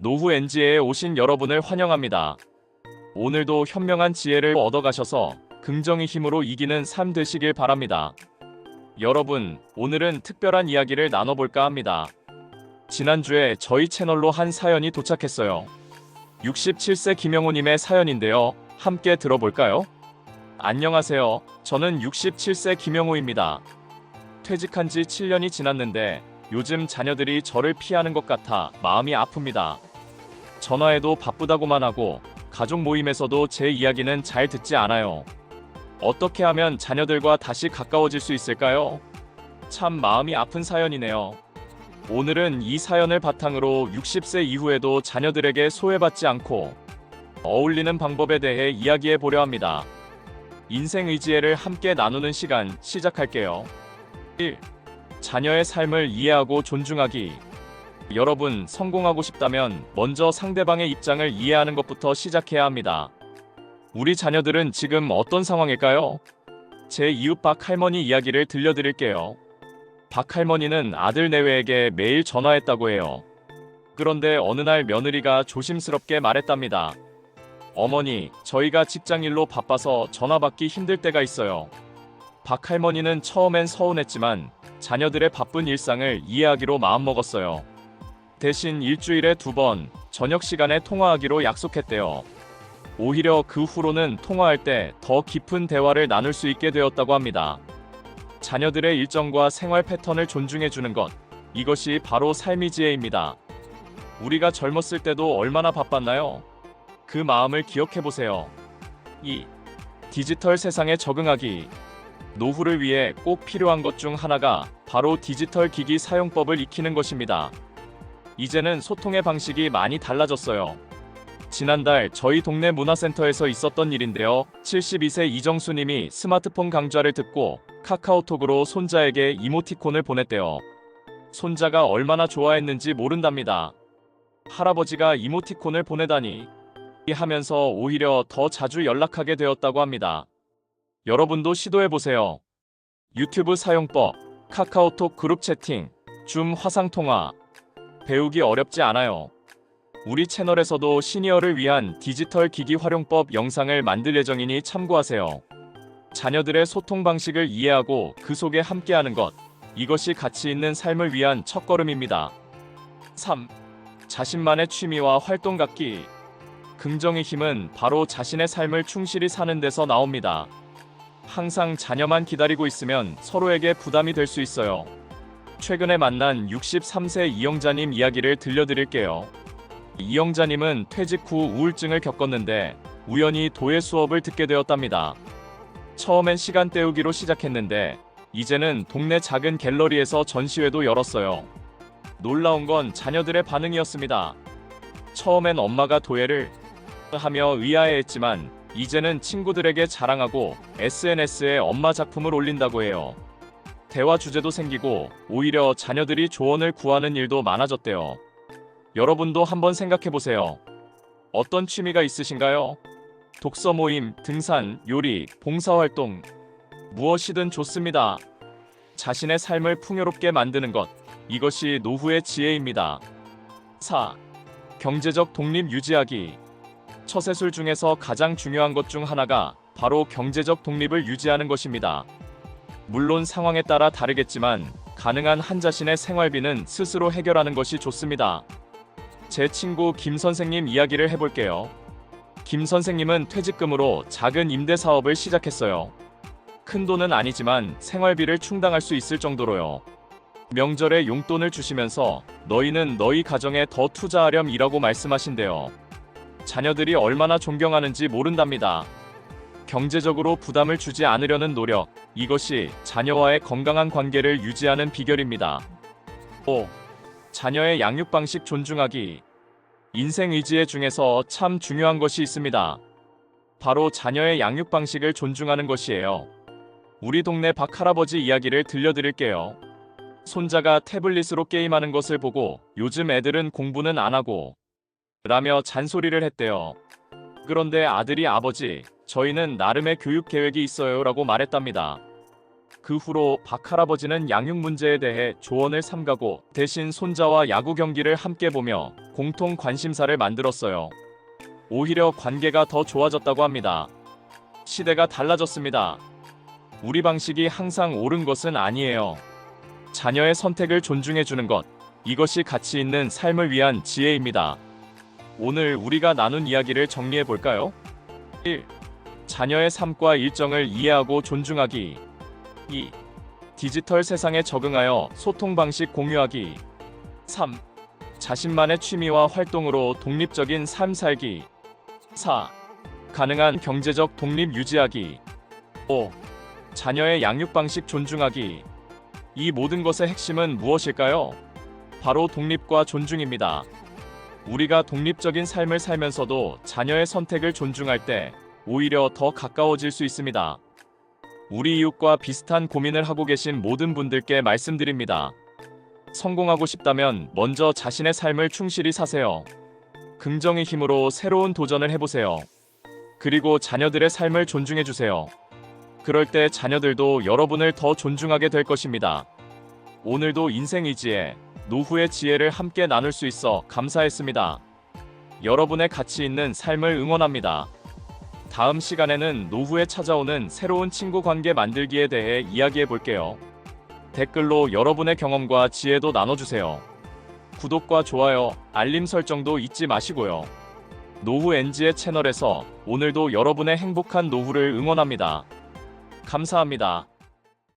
노후 NG에 오신 여러분을 환영합니다. 오늘도 현명한 지혜를 얻어가셔서 긍정의 힘으로 이기는 삶 되시길 바랍니다. 여러분, 오늘은 특별한 이야기를 나눠볼까 합니다. 지난주에 저희 채널로 한 사연이 도착했어요. 67세 김영호님의 사연인데요. 함께 들어볼까요? 안녕하세요. 저는 67세 김영호입니다. 퇴직한 지 7년이 지났는데 요즘 자녀들이 저를 피하는 것 같아 마음이 아픕니다. 전화해도 바쁘다고만 하고 가족 모임에서도 제 이야기는 잘 듣지 않아요. 어떻게 하면 자녀들과 다시 가까워질 수 있을까요? 참 마음이 아픈 사연이네요. 오늘은 이 사연을 바탕으로 60세 이후에도 자녀들에게 소외받지 않고 어울리는 방법에 대해 이야기해 보려 합니다. 인생 의지혜를 함께 나누는 시간 시작할게요. 1. 자녀의 삶을 이해하고 존중하기. 여러분, 성공하고 싶다면 먼저 상대방의 입장을 이해하는 것부터 시작해야 합니다. 우리 자녀들은 지금 어떤 상황일까요? 제 이웃 박 할머니 이야기를 들려드릴게요. 박 할머니는 아들 내외에게 매일 전화했다고 해요. 그런데 어느 날 며느리가 조심스럽게 말했답니다. 어머니, 저희가 직장일로 바빠서 전화 받기 힘들 때가 있어요. 박 할머니는 처음엔 서운했지만 자녀들의 바쁜 일상을 이해하기로 마음먹었어요. 대신 일주일에 2번 저녁 시간에 통화하기로 약속했대요. 오히려 그 후로는 통화할 때 더 깊은 대화를 나눌 수 있게 되었다고 합니다. 자녀들의 일정과 생활 패턴을 존중해주는 것, 이것이 바로 삶의 지혜입니다. 우리가 젊었을 때도 얼마나 바빴나요? 그 마음을 기억해보세요. 2. 디지털 세상에 적응하기. 노후를 위해 꼭 필요한 것 중 하나가 바로 디지털 기기 사용법을 익히는 것입니다. 이제는 소통의 방식이 많이 달라졌어요. 지난달 저희 동네 문화센터에서 있었던 일인데요. 72세 이정수님이 스마트폰 강좌를 듣고 카카오톡으로 손자에게 이모티콘을 보냈대요. 손자가 얼마나 좋아했는지 모른답니다. 할아버지가 이모티콘을 보내다니 하면서 오히려 더 자주 연락하게 되었다고 합니다. 여러분도 시도해보세요. 유튜브 사용법, 카카오톡 그룹 채팅, 줌 화상통화. 배우기 어렵지 않아요. 우리 채널에서도 시니어를 위한 디지털 기기 활용법 영상을 만들 예정이니 참고하세요. 자녀들의 소통 방식을 이해하고 그 속에 함께하는 것, 이것이 가치 있는 삶을 위한 첫걸음입니다. 3. 자신만의 취미와 활동 갖기. 긍정의 힘은 바로 자신의 삶을 충실히 사는 데서 나옵니다. 항상 자녀만 기다리고 있으면 서로에게 부담이 될 수 있어요. 최근에 만난 63세 이영자님 이야기를 들려드릴게요. 이영자님은 퇴직 후 우울증을 겪었는데 우연히 도예 수업을 듣게 되었답니다. 처음엔 시간 때우기로 시작했는데 이제는 동네 작은 갤러리에서 전시회도 열었어요. 놀라운 건 자녀들의 반응이었습니다. 처음엔 엄마가 도예를 하며 의아해했지만 이제는 친구들에게 자랑하고 SNS에 엄마 작품을 올린다고 해요. 대화 주제도 생기고 오히려 자녀들이 조언을 구하는 일도 많아졌대요. 여러분도 한번 생각해보세요. 어떤 취미가 있으신가요? 독서 모임, 등산, 요리, 봉사활동, 무엇이든 좋습니다. 자신의 삶을 풍요롭게 만드는 것, 이것이 노후의 지혜입니다. 4. 경제적 독립 유지하기. 처세술 중에서 가장 중요한 것 중 하나가 바로 경제적 독립을 유지하는 것입니다. 물론 상황에 따라 다르겠지만 가능한 한 자신의 생활비는 스스로 해결하는 것이 좋습니다. 제 친구 김 선생님 이야기를 해볼게요. 김 선생님은 퇴직금으로 작은 임대 사업을 시작했어요. 큰 돈은 아니지만 생활비를 충당할 수 있을 정도로요. 명절에 용돈을 주시면서 너희는 너희 가정에 더 투자하렴이라고 말씀하신대요. 자녀들이 얼마나 존경하는지 모른답니다. 경제적으로 부담을 주지 않으려는 노력, 이것이 자녀와의 건강한 관계를 유지하는 비결입니다. 5. 자녀의 양육 방식 존중하기. 인생 의지혜 중에서 참 중요한 것이 있습니다. 바로 자녀의 양육 방식을 존중하는 것이에요. 우리 동네 박 할아버지 이야기를 들려드릴게요. 손자가 태블릿으로 게임하는 것을 보고 요즘 애들은 공부는 안 하고 라며 잔소리를 했대요. 그런데 아들이 아버지, 저희는 나름의 교육 계획이 있어요 라고 말했답니다. 그 후로 박할아버지는 양육 문제에 대해 조언을 삼가고 대신 손자와 야구 경기를 함께 보며 공통 관심사를 만들었어요. 오히려 관계가 더 좋아졌다고 합니다. 시대가 달라졌습니다. 우리 방식이 항상 옳은 것은 아니에요. 자녀의 선택을 존중해주는 것, 이것이 가치 있는 삶을 위한 지혜입니다. 오늘 우리가 나눈 이야기를 정리해 볼까요? 1. 자녀의 삶과 일정을 이해하고 존중하기. 2. 디지털 세상에 적응하여 소통 방식 공유하기. 3. 자신만의 취미와 활동으로 독립적인 삶 살기. 4. 가능한 경제적 독립 유지하기. 5. 자녀의 양육 방식 존중하기. 이 모든 것의 핵심은 무엇일까요? 바로 독립과 존중입니다. 우리가 독립적인 삶을 살면서도 자녀의 선택을 존중할 때 오히려 더 가까워질 수 있습니다. 우리 이웃과 비슷한 고민을 하고 계신 모든 분들께 말씀드립니다. 성공하고 싶다면 먼저 자신의 삶을 충실히 사세요. 긍정의 힘으로 새로운 도전을 해보세요. 그리고 자녀들의 삶을 존중해주세요. 그럴 때 자녀들도 여러분을 더 존중하게 될 것입니다. 오늘도 인생의지에 노후의 지혜를 함께 나눌 수 있어 감사했습니다. 여러분의 가치 있는 삶을 응원합니다. 다음 시간에는 노후에 찾아오는 새로운 친구 관계 만들기에 대해 이야기해 볼게요. 댓글로 여러분의 경험과 지혜도 나눠주세요. 구독과 좋아요, 알림 설정도 잊지 마시고요. 노후 NG의 채널에서 오늘도 여러분의 행복한 노후를 응원합니다. 감사합니다.